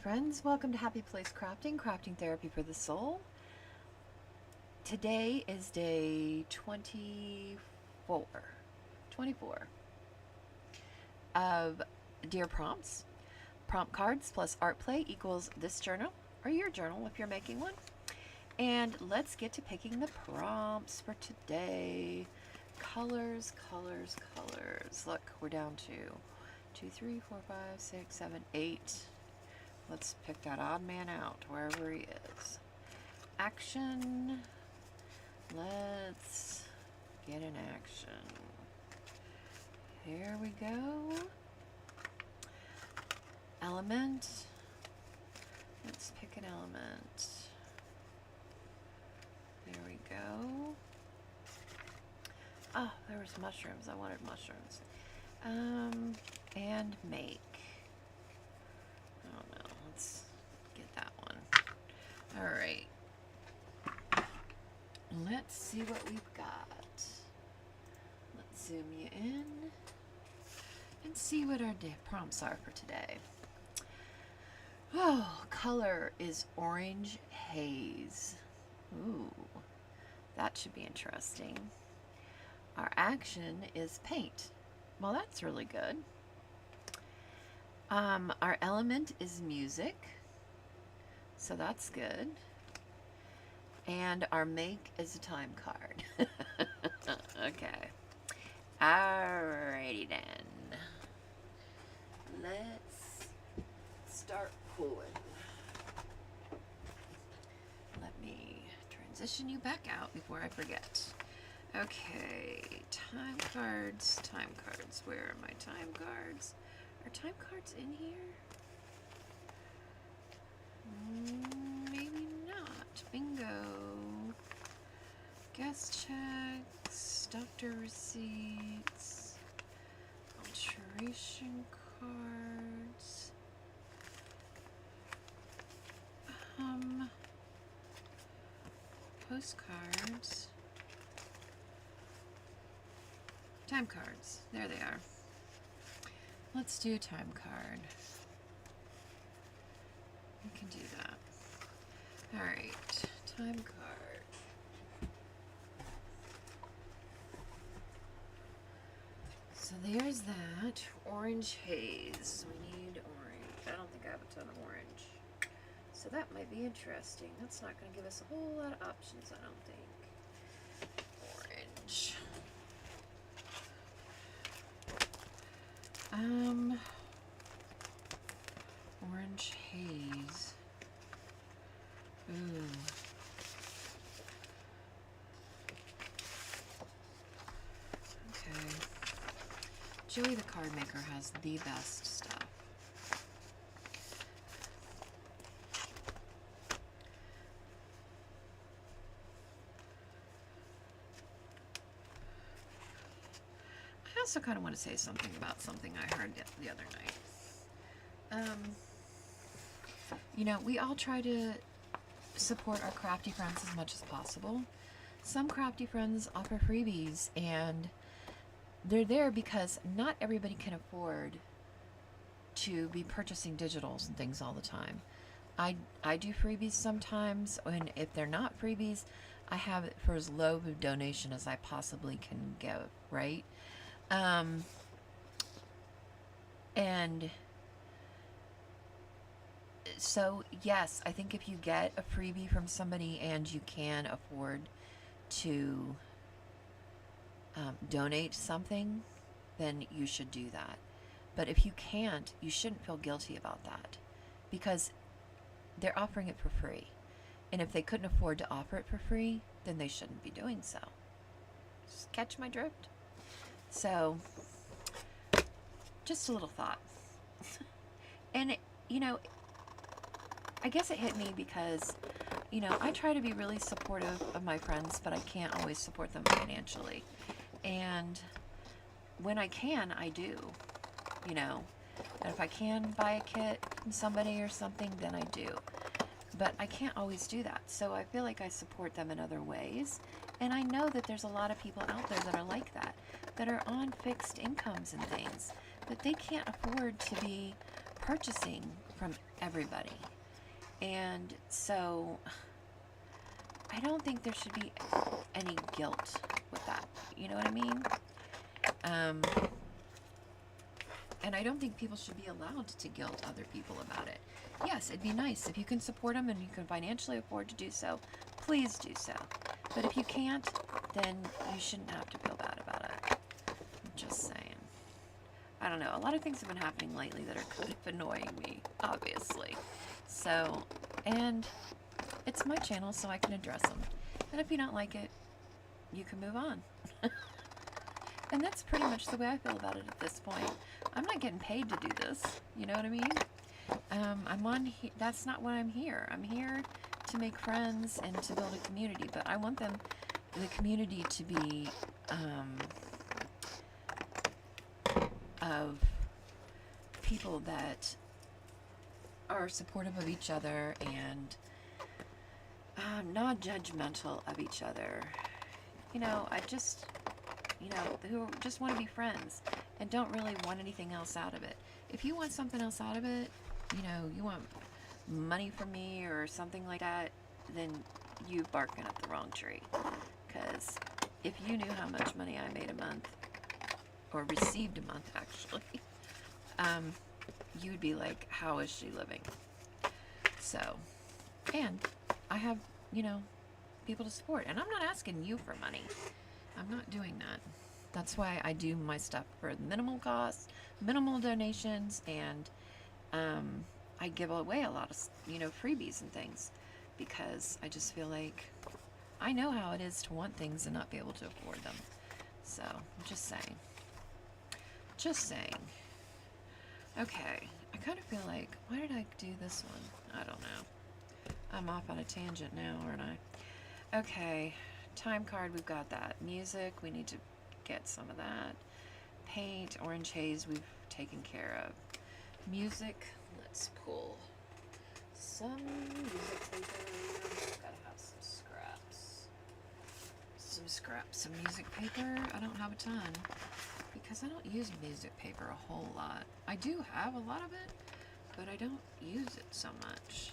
friends, welcome to Happy Place Crafting, Crafting Therapy for the Soul. Today is day 24 of Dear Prompts. Prompt cards plus art play equals this journal, or your journal if you're making one. And let's get to picking the prompts for today. Colors, colors, colors. Look, we're down to 2, 3, 4, 5, 6, 7, 8. Let's pick that odd man out, wherever he is. Action. Let's get an action. Here we go. Element. Let's pick an element. There we go. Oh, there was mushrooms. I wanted mushrooms. And make. I don't know. Let's get that one. All right. Let's see what we've got. Let's zoom you in and see what our prompts are for today. Oh, color is orange haze. Ooh, that should be interesting. Our action is paint. Well, that's really good. Our element is music, so that's good. And our make is a time card. Okay. Alrighty then. Let's start pulling. Let me transition you back out before I forget. Okay, time cards, time cards. Where are my time cards? Are time cards in here? Maybe not. Bingo. Guest checks, doctor receipts, alteration cards. Postcards. Time cards. There they are. Let's do time card. We can do that. Alright. Time card. So there's that. Orange haze. We need orange. I don't think I have a ton of orange. So that might be interesting. That's not going to give us a whole lot of options, I don't think. Orange. Orange haze. Ooh. Okay. Joey the card maker has the best stuff. I also kind of want to say something about something I heard the other night. You know, we all try to support our crafty friends as much as possible. Some crafty friends offer freebies, and they're there because not everybody can afford to be purchasing digitals and things all the time. I do freebies sometimes, and if they're not freebies, I have it for as low of a donation as I possibly can give, right? And so, yes, I think if you get a freebie from somebody and you can afford to donate something, then you should do that. But if you can't, you shouldn't feel guilty about that, because they're offering it for free. And if they couldn't afford to offer it for free, then they shouldn't be doing so. Just catch my drift? So, just a little thought. And, you know, I guess it hit me because, you know, I try to be really supportive of my friends, but I can't always support them financially. And when I can, I do, you know. And if I can buy a kit from somebody or something, then I do. But I can't always do that. So I feel like I support them in other ways. And I know that there's a lot of people out there that are like that, that are on fixed incomes and things, that they can't afford to be purchasing from everybody. And so I don't think there should be any guilt with that. You know what I mean? Um, and I don't think people should be allowed to guilt other people about it. Yes, it'd be nice if you can support them and you can financially afford to do so. Please do so. But if you can't, then you shouldn't have to feel bad about it. I'm just saying. I don't know. A lot of things have been happening lately that are kind of annoying me, obviously. So, and it's my channel, so I can address them. And if you don't like it, you can move on. And that's pretty much the way I feel about it at this point. I'm not getting paid to do this. You know what I mean? I'm on. That's not what I'm here. I'm here to make friends and to build a community. But I want the community to be of people that are supportive of each other and not judgmental of each other. You know, who just want to be friends and don't really want anything else out of it. If you want something else out of it, you want money from me or something like that, then you barking up the wrong tree. Because if you knew how much money I made a month, or received a month actually, you would be like, how is she living? So, and I have, people to support. And I'm not asking you for money. I'm not doing that. That's why I do my stuff for minimal cost, minimal donations, and I give away a lot of, freebies and things, because I just feel like I know how it is to want things and not be able to afford them. So, I'm just saying. Just saying. Okay, I kind of feel like, why did I do this one? I don't know. I'm off on a tangent now, aren't I? Okay, time card, we've got that. Music, we need to get some of that. Paint, orange haze, we've taken care of. Music, let's pull some music paper. Gotta have some music paper. I don't have a ton because I don't use music paper a whole lot. I do have a lot of it, but I don't use it so much.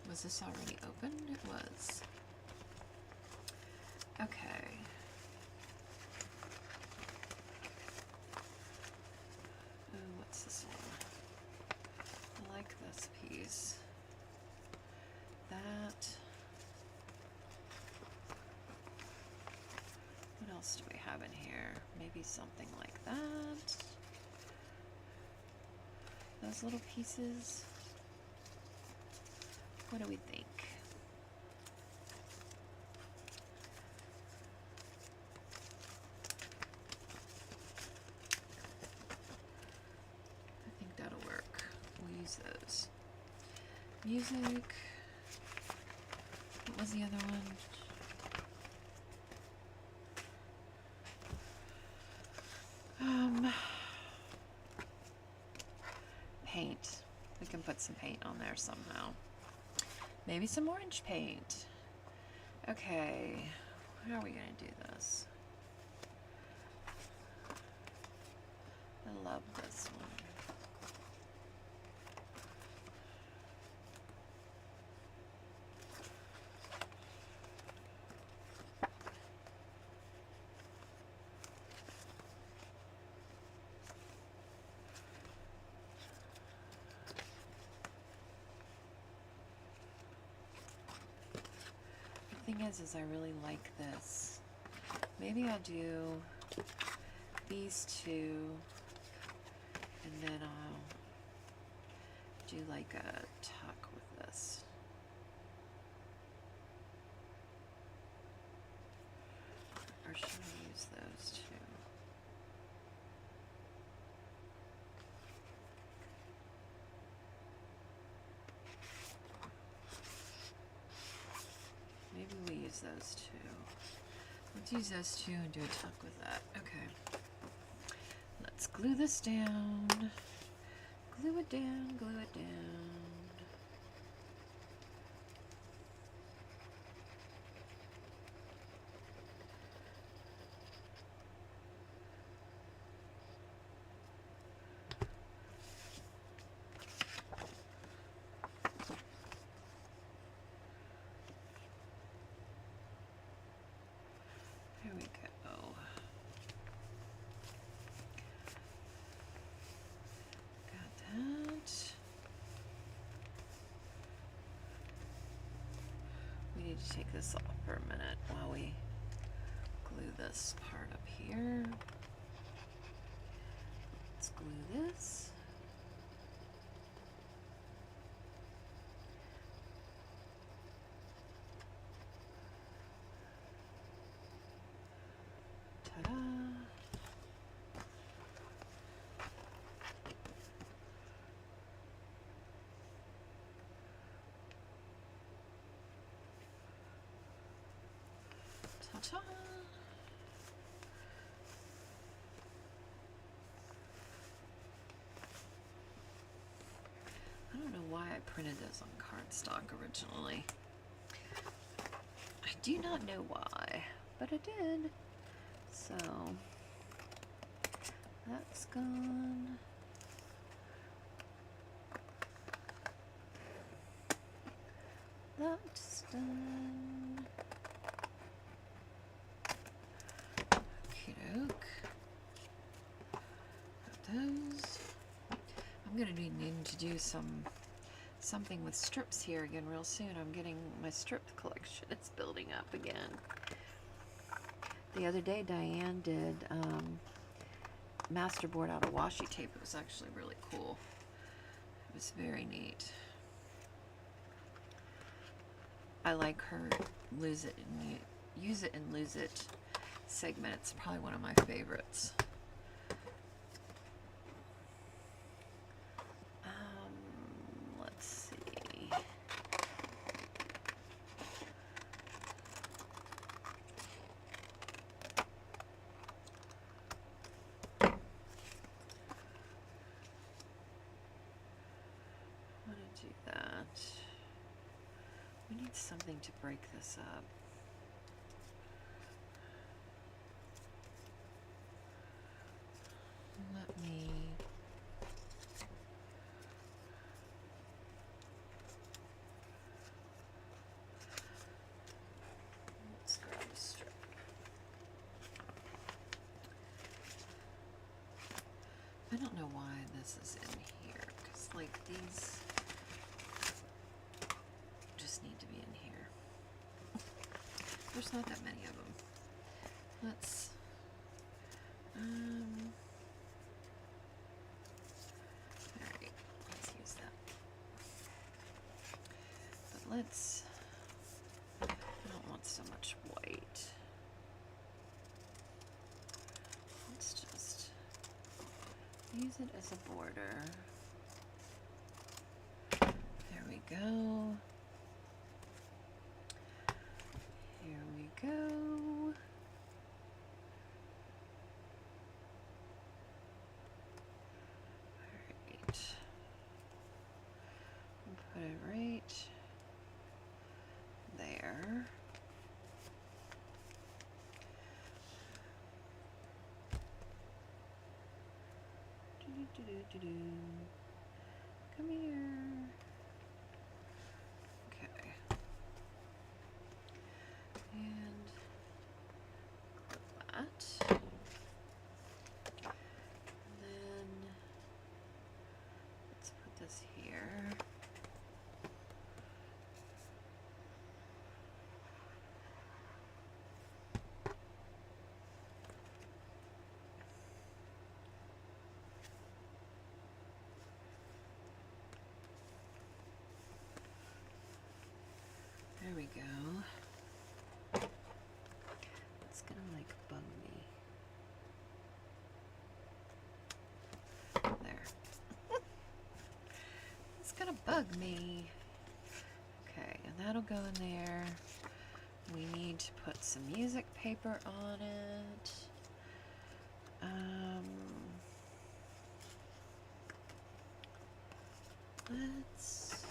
Was this already opened? It was. Okay. Ooh, what's this one? I like this piece. That. What else do we have in here? Maybe something like that. Those little pieces. What do we think? I think that'll work. We'll use those. Music. What was the other one? Paint. We can put some paint on there somehow. Maybe some orange paint. Okay, how are we gonna do this? I love this one. The thing is I really like this. Maybe I'll do these two, and then I'll do like a tuck with this. Or should I use those two? Maybe we use those two. Let's use those two and do a tuck with that. Okay. Let's glue this down. Glue it down, glue it down. need to take this off for a minute while we glue this part up here. Let's glue this. Ta-da! Ta-ta! I don't know why I printed this on cardstock originally. I do not know why, but I did. So that's gone. That's done. Okey-doke. Got those. I'm gonna be needing to do something with strips here again real soon. I'm getting my strip collection. It's building up again. The other day Diane did masterboard out of washi tape. It was actually really cool. It was very neat. I like her use it and lose it segment. It's probably one of my favorites. Let's see. I want to do that. We need something to break this up. Let me... Let's grab a strip. I don't know why this is in here, because like these just need to be in here. There's not that many of them. Let's alright, let's use that. But let's, I don't want so much white. Let's just use it as a border. There we go. Here we go. Alright. Put it right there. Do-do-do-do-do. Come here. Okay. And clip that. And then let's put this here. There we go. It's gonna like bug me. There. It's gonna bug me. Okay, and that'll go in there. We need to put some music paper on it. Let's...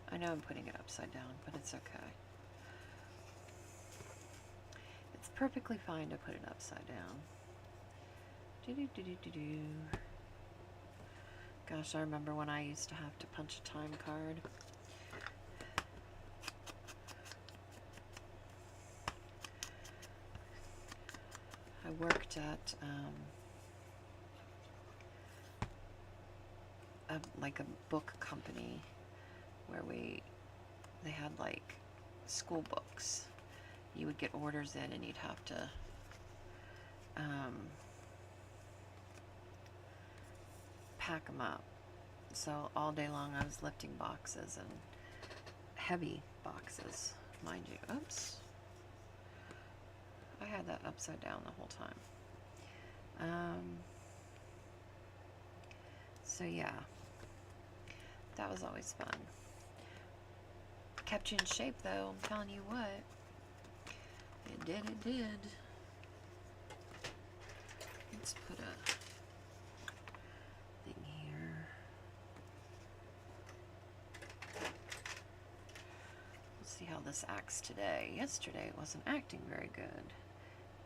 I know I'm putting it upside down, but it's okay. perfectly fine to put it upside down. Do-do-do-do-do-do. Gosh, I remember when I used to have to punch a time card. I worked at like a book company where they had like school books. You would get orders in and you'd have to pack them up. So all day long I was lifting boxes, and heavy boxes, mind you. Oops. I had that upside down the whole time. So yeah, that was always fun. Kept you in shape though, I'm telling you what. It did. Let's put a thing here. Let's see how this acts today. Yesterday it wasn't acting very good.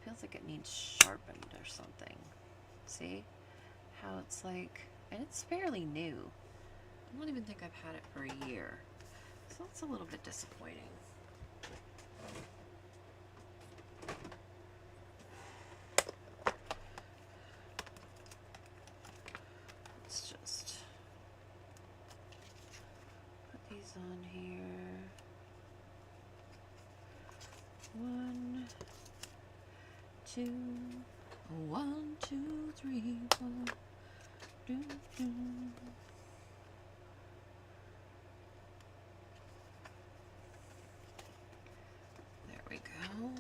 Feels like it needs sharpened or something. See how it's like, and it's fairly new. I don't even think I've had it for a year. So it's a little bit disappointing. Let's just put these on here. 1, 2, 1, 2, 3, 4. Do, do. There we go.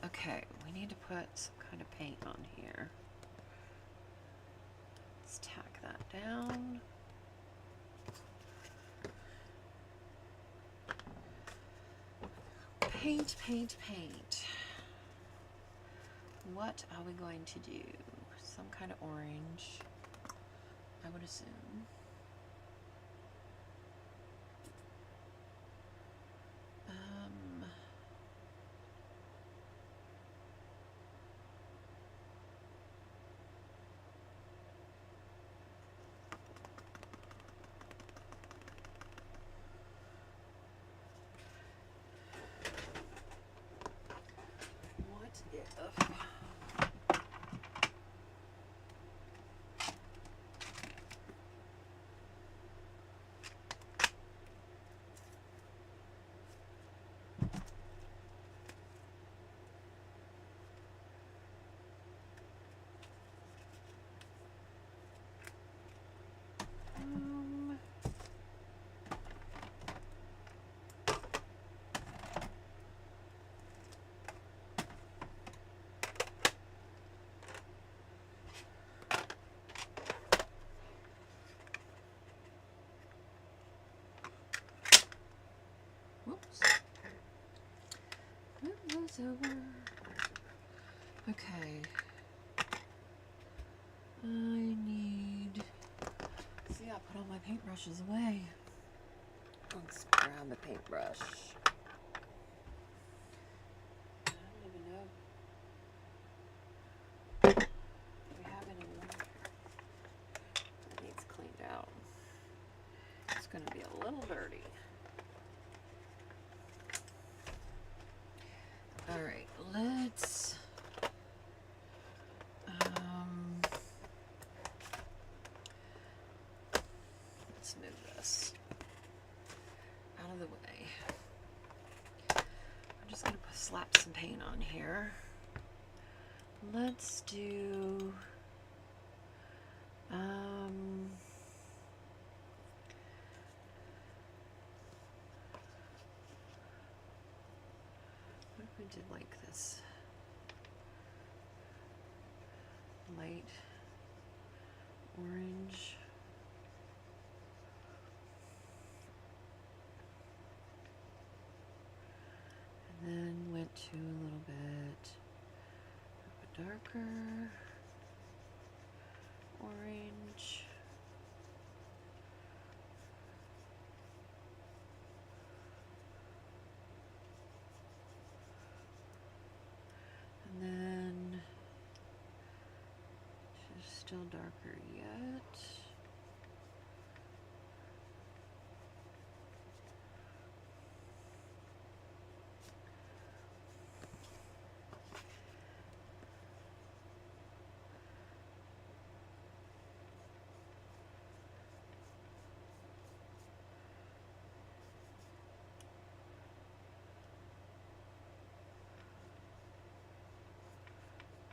Okay, we need to put some kind of paint on here. Let's tack that down. Paint, paint, paint. What are we going to do? Some kind of orange, I would assume. Whoops. Move those over. Okay. I need... See, I put all my paintbrushes away. Let's grab a paintbrush. I don't even know if we have any more. It needs cleaned out. It's going to be a little dirty. Alright, let's move this out of the way. I'm just going to slap some paint on here. Let's do what if we did like this? Light orange. And then went to a little bit of a darker orange. still darker yet.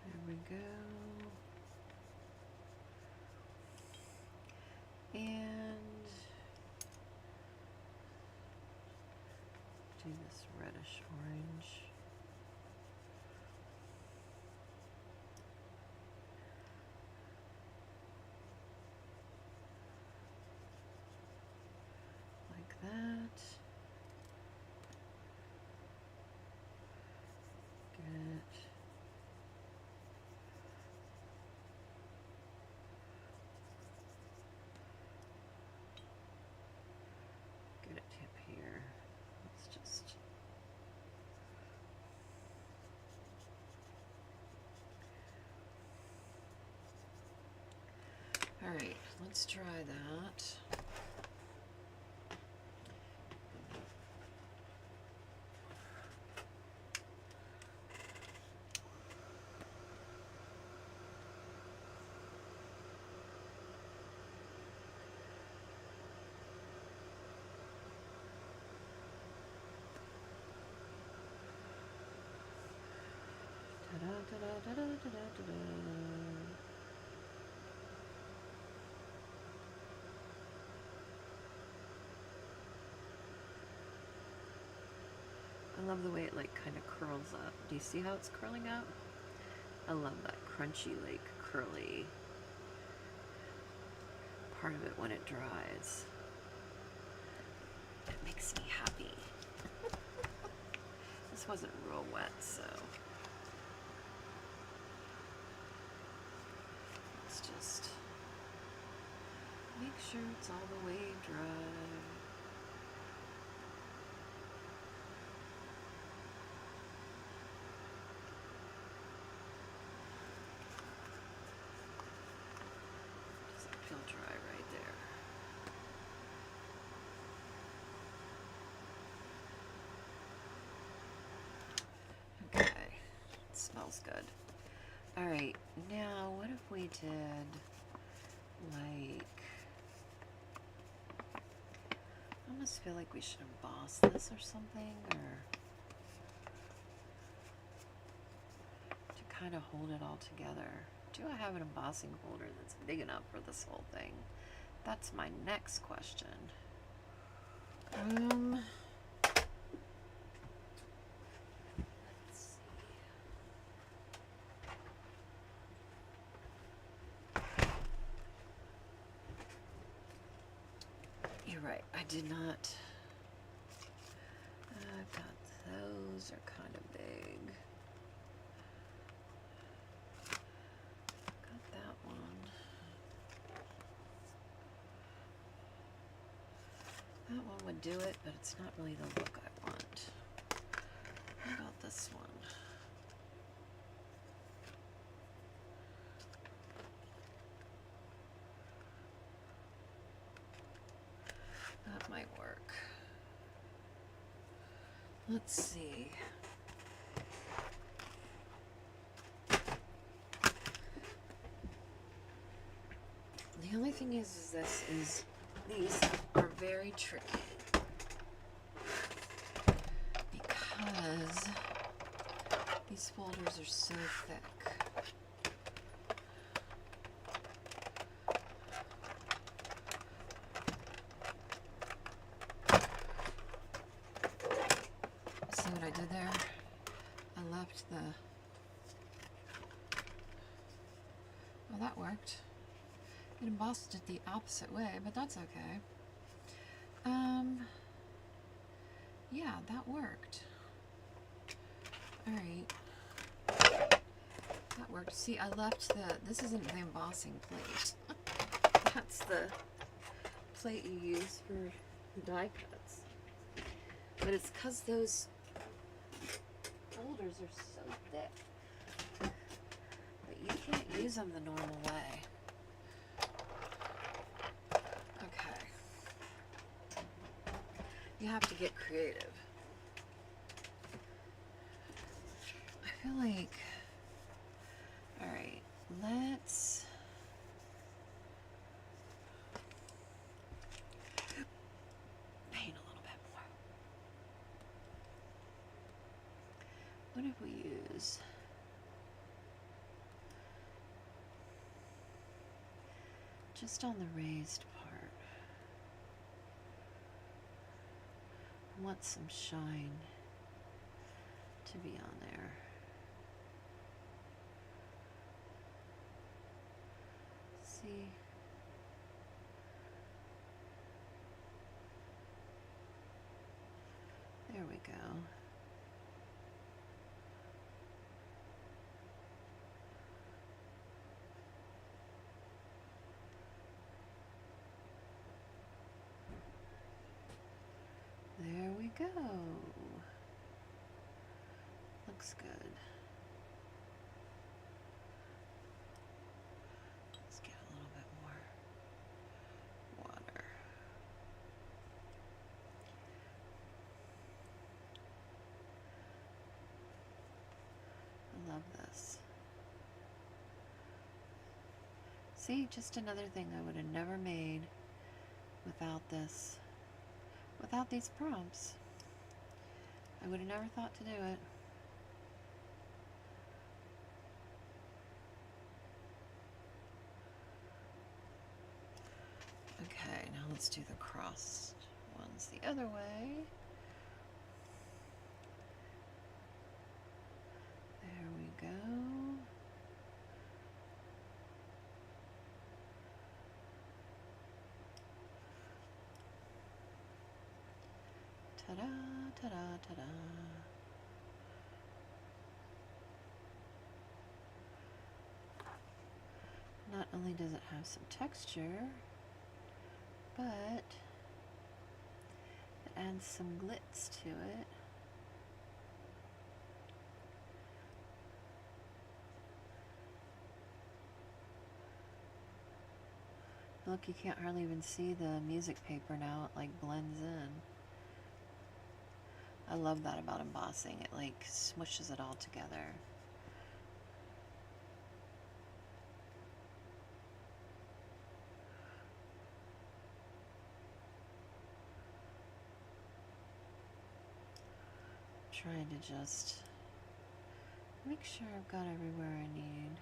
There we go. And do this reddish orange. Like that. Good. Get a tip here. Let's just all right, let's try that. Da-da-da-da-da-da-da-da. I love the way it like kind of curls up. Do you see how it's curling up? I love that crunchy, like curly part of it when it dries. It makes me happy. This wasn't real wet, so let's just make sure it's all the way dry. Doesn't feel dry right there. Okay, it smells good. All right, now what if we did like, I almost feel like we should emboss this or something, or to kind of hold it all together. Do I have an embossing holder that's big enough for this whole thing? That's my next question. Let's see. You're right, I did not. I've got those are kind of big. Got that one. That one would do it, but it's not really the look I want. How about this one? That might work. Let's see. The only thing is these are very tricky because these folders are so thick. See what I did there? I left the... Well, that worked. It embossed it the opposite way, but that's okay. Yeah, that worked. Alright. That worked. See, I left the... This isn't the embossing plate. That's the plate you use for the die cuts. But it's because those folders are so thick that you can't use them the normal way. You have to get creative. I feel like, all right, let's paint a little bit more. What if we use just on the raised part? I want some shine to be on there. See? There we go. There we go. Looks good. Let's get a little bit more water. I love this. See, just another thing I would have never made without this, without these prompts. I would have never thought to do it. Okay, now let's do the crossed ones the other way. There we go. Ta-da, ta-da, ta-da. Not only does it have some texture, but it adds some glitz to it. Look, you can't hardly even see the music paper now. It like blends in. I love that about embossing. It like smushes it all together. Trying to just make sure I've got everywhere I need.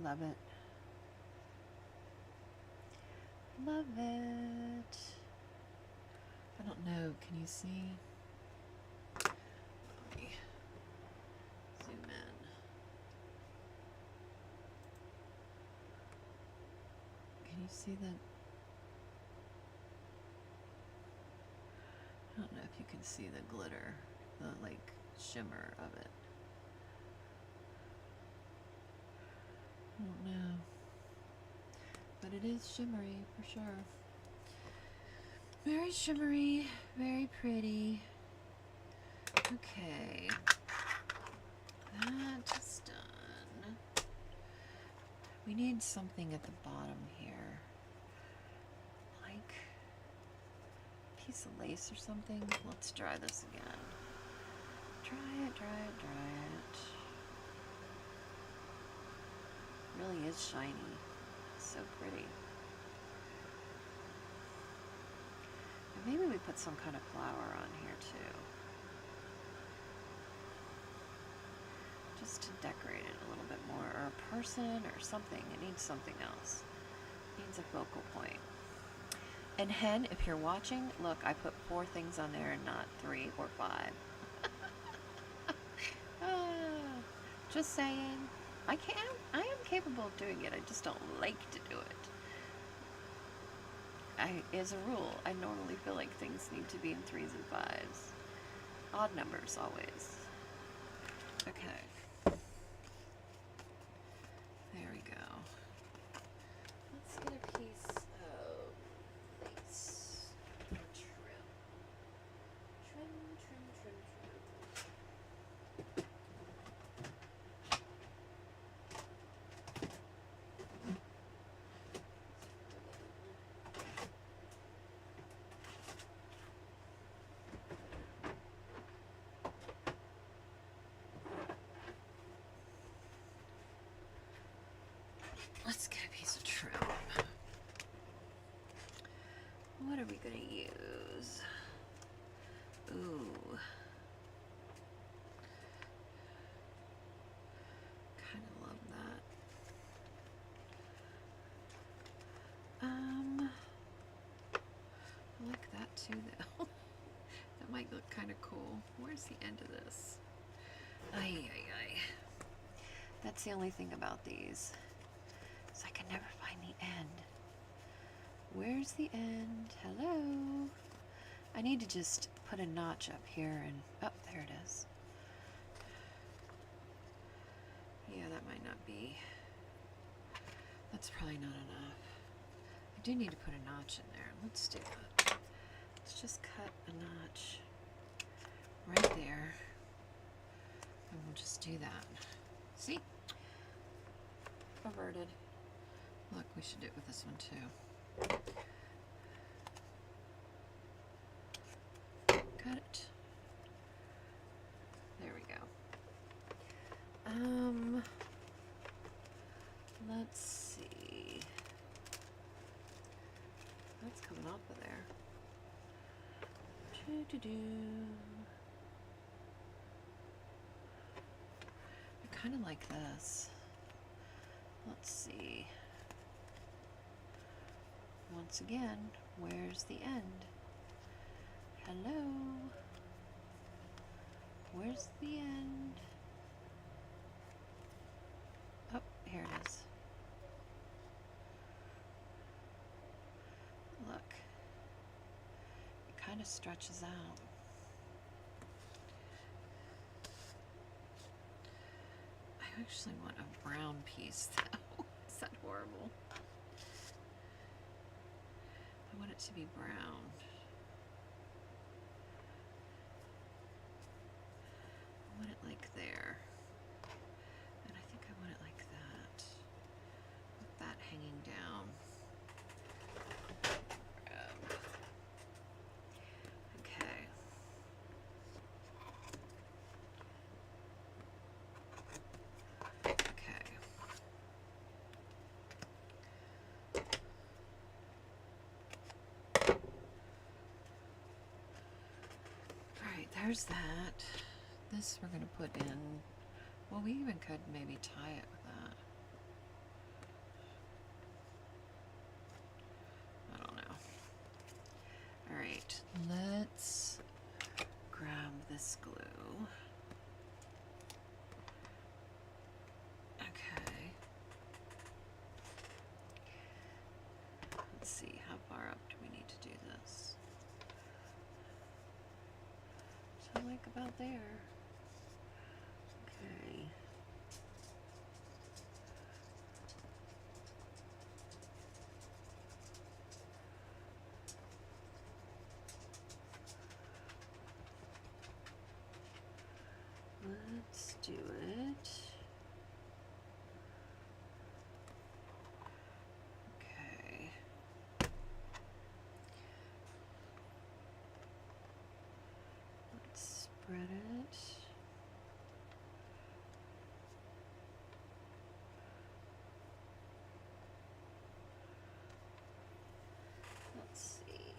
Love it. Love it. I don't know, can you see? Let me zoom in. Can you see the... I don't know if you can see the glitter, the like shimmer of it. I don't know. But it is shimmery for sure. Very shimmery, very pretty. Okay. That is done. We need something at the bottom here. Like a piece of lace or something. Let's dry this again. Dry it, dry it, dry it. Really is shiny. So pretty. And maybe we put some kind of flower on here too. Just to decorate it a little bit more. Or a person or something. It needs something else. It needs a focal point. And Hen, if you're watching, look, I put 4 things on there and not 3 or 5. Just saying. I am capable of doing it. I just don't like to do it. As a rule, I normally feel like things need to be in 3s and 5s. Odd numbers, always. Okay. There we go. Let's get a piece of lace. Trim. Trim, trim, trim, trim. too, though. That might look kind of cool. Where's the end of this? Ay, ay, ay. That's the only thing about these. So I can never find the end. Where's the end? Hello? I need to just put a notch up here and... Oh, there it is. Yeah, that might not be... That's probably not enough. I do need to put a notch in there. Let's do that. Let's just cut a notch right there. And we'll just do that. See? Averted. Look, we should do it with this one too. Cut it. There we go. Let's see. That's coming off of there. Doo-doo-doo. I kind of like this. Let's see. Once again, where's the end? Hello? Where's the end? Oh, here it is. Look. It kind of stretches out. I actually want a brown piece, though. Is that horrible? I want it to be brown. I want it like there. And I think I want it like that. With that hanging down. Okay. Okay. Alright, there's that. This we're going to put in. Well, we even could maybe tie it with that. I don't know. Alright, let's grab this glue. Okay. Let's see, how far up do we need to do this? So like about there. Okay. Let's do it. Okay. Let's spread it. Let's see.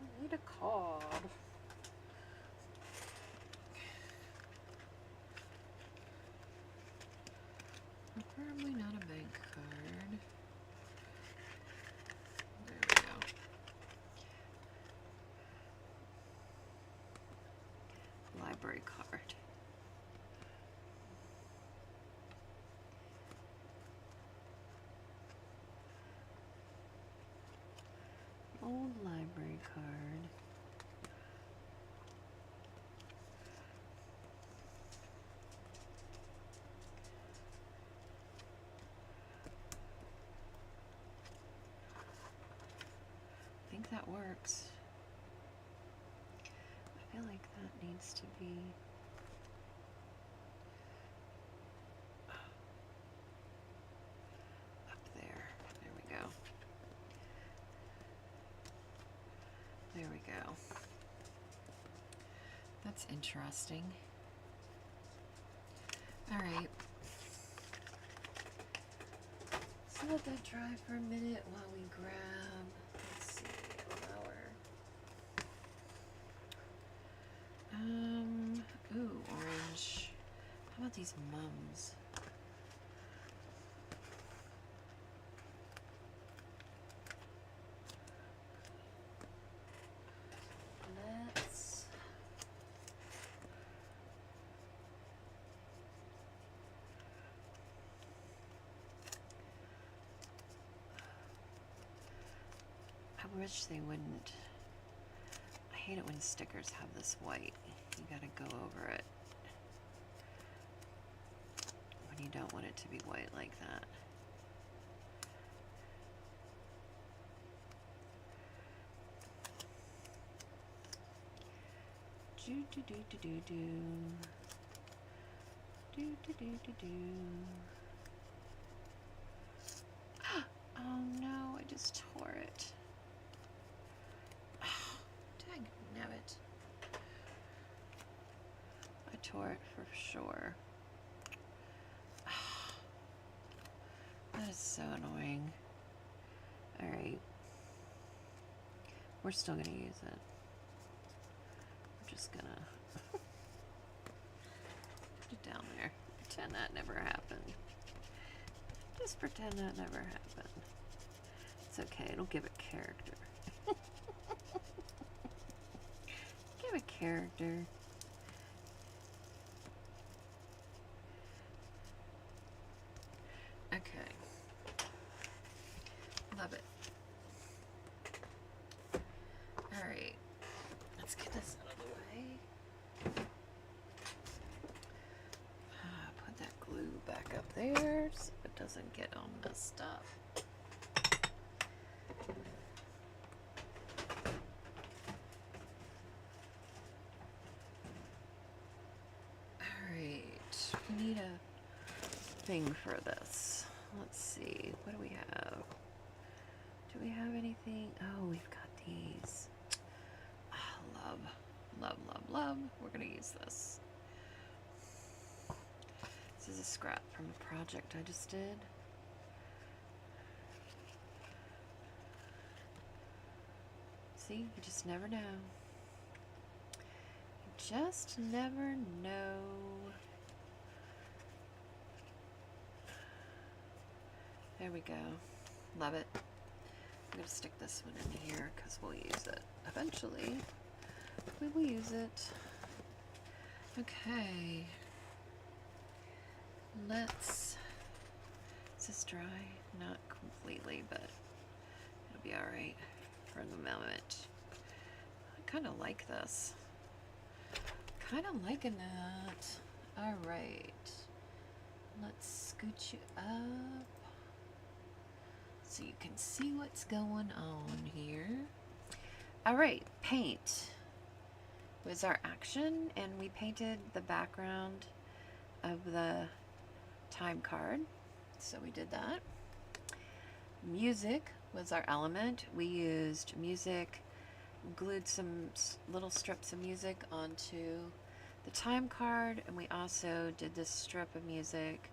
We need a card. Preferably not a bank card. There we go. Library card. Old library card. I think that works. I feel like that needs to be up there. There we go. There we go. That's interesting. All right. So let that dry for a minute while we grab, let's see, our, ooh, orange. How about these mums? wish they wouldn't. I hate it when stickers have this white. You gotta go over it when you don't want it to be white like that. Do do do do do do. Do do do do do. Oh no, I just tore it. Oh, dagnabbit. I tore it for sure. Oh, that is so annoying. Alright. We're still gonna use it. We're just gonna put it down there. Pretend that never happened. Just pretend that never happened. It's okay, it'll give it character. Give it character. Okay. Love it. Alright. Let's get this out of the way. Put that glue back up there so it doesn't get all messed up. Alright. We need a thing for this. Let's see. What do we have? Do we have anything? Oh, we've got these. Oh, love. Love, love, love. We're going to use this. This is a scrap from a project I just did. See, you just never know. You just never know. There we go. Love it. I'm going to stick this one in here because we'll use it eventually. We will use it. Okay. Let's... Is this dry? Not completely, but it'll be alright for the moment. I kind of like this. Kind of liking that. Alright. Let's scoot you up so you can see what's going on here. Alright, paint was our action, and we painted the background of the time card. So we did that. Music was our element. We used music, glued some little strips of music onto the time card, and we also did this strip of music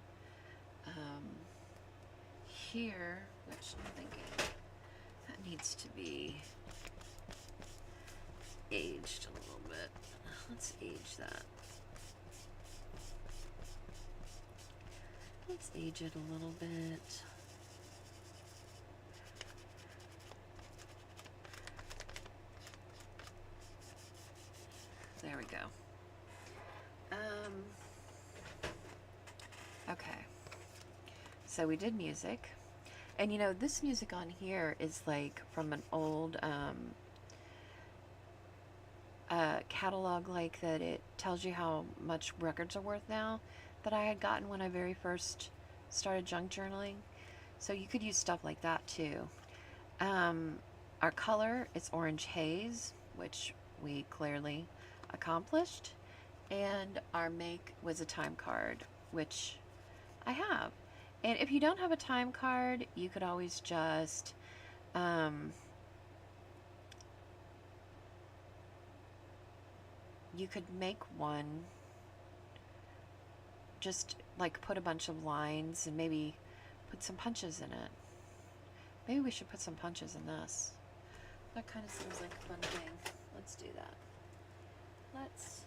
here, which I'm thinking that needs to be aged a little bit. Let's age that. Let's age it a little bit. There we go. Okay. So we did music. And you know, this music on here is like from an old catalog, like that it tells you how much records are worth now, that I had gotten when I very first started junk journaling. So you could use stuff like that too. Our color is Orange Haze, which we clearly accomplished. And our make was a time card, which I have. And if you don't have a time card, you could always just you could make one, just like put a bunch of lines and maybe put some punches in it. Maybe we should put some punches in this. That kind of seems like a fun thing. Let's do that. Let's,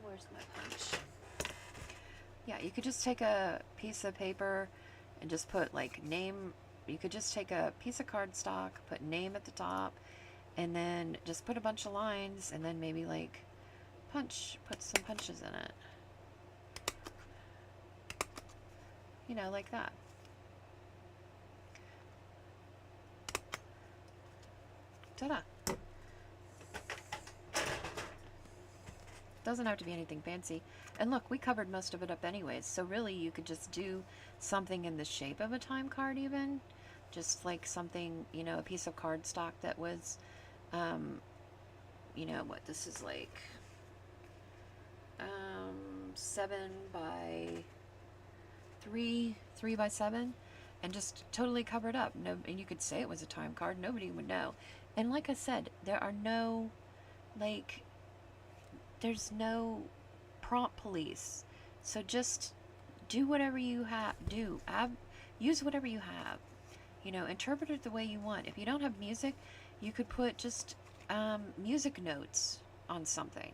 where's my punch? Yeah, you could just take a piece of paper and just put like name. You could just take a piece of cardstock, put name at the top, and then just put a bunch of lines, and then maybe like put some punches in it. You know, like that. Ta-da! Doesn't have to be anything fancy. And look, we covered most of it up anyways, so really you could just do something in the shape of a time card even. Just like something, you know, a piece of cardstock that was, you know, what this is like, 7 by 3 by 7, and just totally cover it up. No, and you could say it was a time card, nobody would know. And like I said, there are no, like, there's no prompt police, so just do whatever you use whatever you have, you know, interpret it the way you want. If you don't have music, you could put just music notes on something.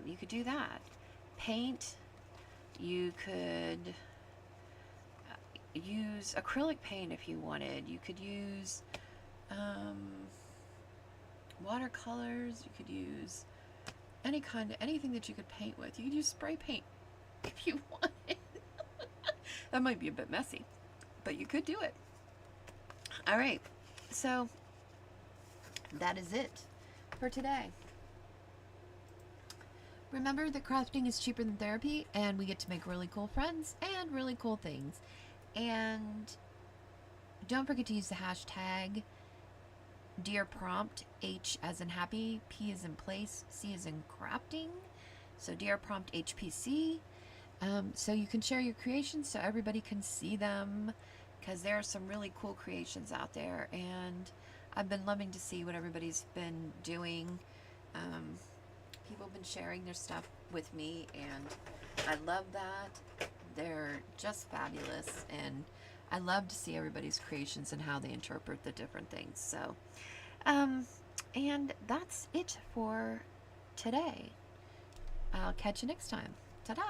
You could do that. Paint, you could use acrylic paint if you wanted. You could use watercolors. You could use anything that you could paint with. You could use spray paint if you wanted. That might be a bit messy, but you could do it. All right, so that is it for today. Remember that crafting is cheaper than therapy, and we get to make really cool friends and really cool things. And don't forget to use the hashtag Dear Prompt, H as in happy, P as in place, C as in crafting. So Dear Prompt HPC. So you can share your creations so everybody can see them, because there are some really cool creations out there, and I've been loving to see what everybody's been doing. People have been sharing their stuff with me, and I love that. They're just fabulous, and I love to see everybody's creations and how they interpret the different things. So, and that's it for today. I'll catch you next time. Ta-da!